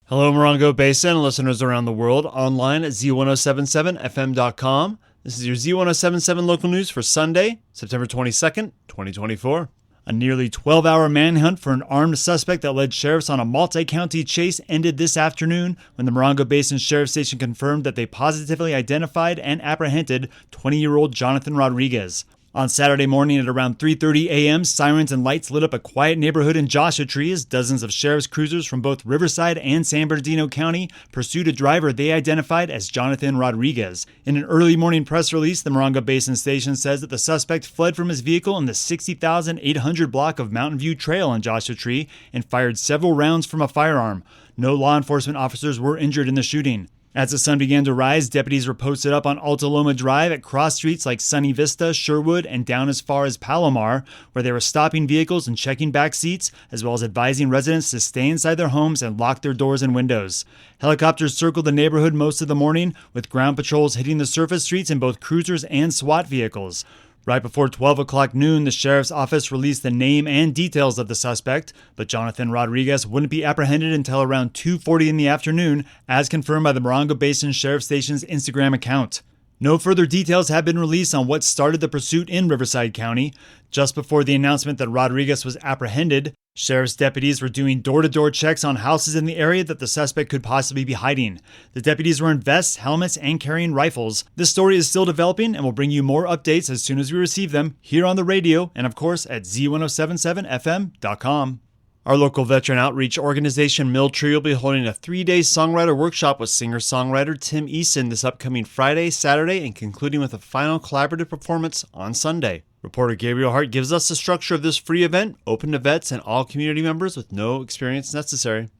Hello, Morongo Basin and listeners around the world, online at Z107.7 FM.com. This is your Z107.7 Local News for Sunday, September 22nd, 2024. A nearly 12-hour manhunt for an armed suspect that led sheriffs on a multi-county chase ended this afternoon when the Morongo Basin Sheriff Station confirmed that they positively identified and apprehended 20-year-old Jonathan Rodriguez. On Saturday morning at around 3:30 a.m., sirens and lights lit up a quiet neighborhood in Joshua Tree as dozens of sheriff's cruisers from both Riverside and San Bernardino County pursued a driver they identified as Jonathan Rodriguez. In an early morning press release, the Morongo Basin Station says that the suspect fled from his vehicle in the 60,800 block of Mountain View Trail in Joshua Tree and fired several rounds from a firearm. No law enforcement officers were injured in the shooting. As the sun began to rise, deputies were posted up on Alta Loma Drive at cross streets like Sunny Vista, Sherwood, and down as far as Palomar, where they were stopping vehicles and checking back seats, as well as advising residents to stay inside their homes and lock their doors and windows. Helicopters circled the neighborhood most of the morning, with ground patrols hitting the surface streets in both cruisers and SWAT vehicles. Right before 12 o'clock noon, the sheriff's office released the name and details of the suspect, but Jonathan Rodriguez wouldn't be apprehended until around 2:40 in the afternoon, as confirmed by the Morongo Basin Sheriff Station's Instagram account. No further details have been released on what started the pursuit in Riverside County. Just before the announcement that Rodriguez was apprehended, sheriff's deputies were doing door-to-door checks on houses in the area that the suspect could possibly be hiding. The deputies were in vests, helmets, and carrying rifles. This story is still developing, and we'll bring you more updates as soon as we receive them here on the radio and, of course, at Z107.7 FM.com. Our local veteran outreach organization, Miltree, will be holding a 3-day songwriter workshop with singer-songwriter Tim Easton this upcoming Friday, Saturday, and concluding with a final collaborative performance on Sunday. Reporter Gabriel Hart gives us the structure of this free event, open to vets and all community members with no experience necessary.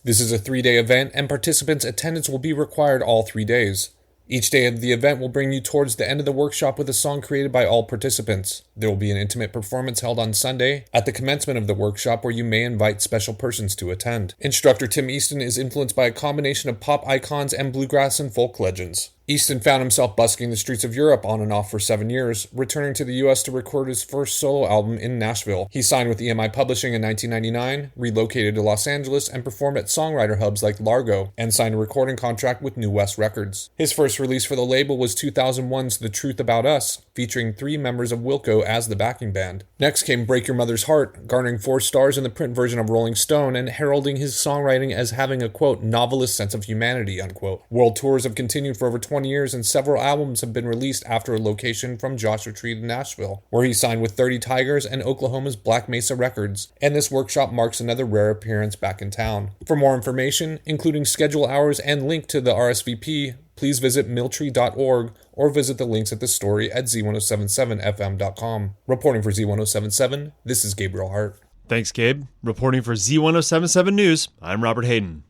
This is a 3-day event, and participants' attendance will be required all 3 days. Each day of the event will bring you towards the end of the workshop with a song created by all participants. There will be an intimate performance held on Sunday at the commencement of the workshop where you may invite special persons to attend. Instructor Tim Easton is influenced by a combination of pop icons and bluegrass and folk legends. Easton found himself busking the streets of Europe on and off for 7 years, returning to the U.S. to record his first solo album in Nashville. He signed with EMI Publishing in 1999, relocated to Los Angeles, and performed at songwriter hubs like Largo, and signed a recording contract with New West Records. His first release for the label was 2001's The Truth About Us, featuring 3 members of Wilco as the backing band. Next came Break Your Mother's Heart, garnering 4 stars in the print version of Rolling Stone and heralding his songwriting as having a, quote, novelist sense of humanity, unquote. World tours have continued for over 20 years, and several albums have been released after a location from Joshua Tree to Nashville, where he signed with 30 Tigers and Oklahoma's Black Mesa Records, and this workshop marks another rare appearance back in town. For more information, including schedule hours and link to the RSVP, please visit miltree.org or visit the links at the story at Z107.7 FM.com. Reporting for Z107.7, this is Gabriel Hart. Thanks, Gabe. Reporting for Z107.7 News, I'm Robert Hayden.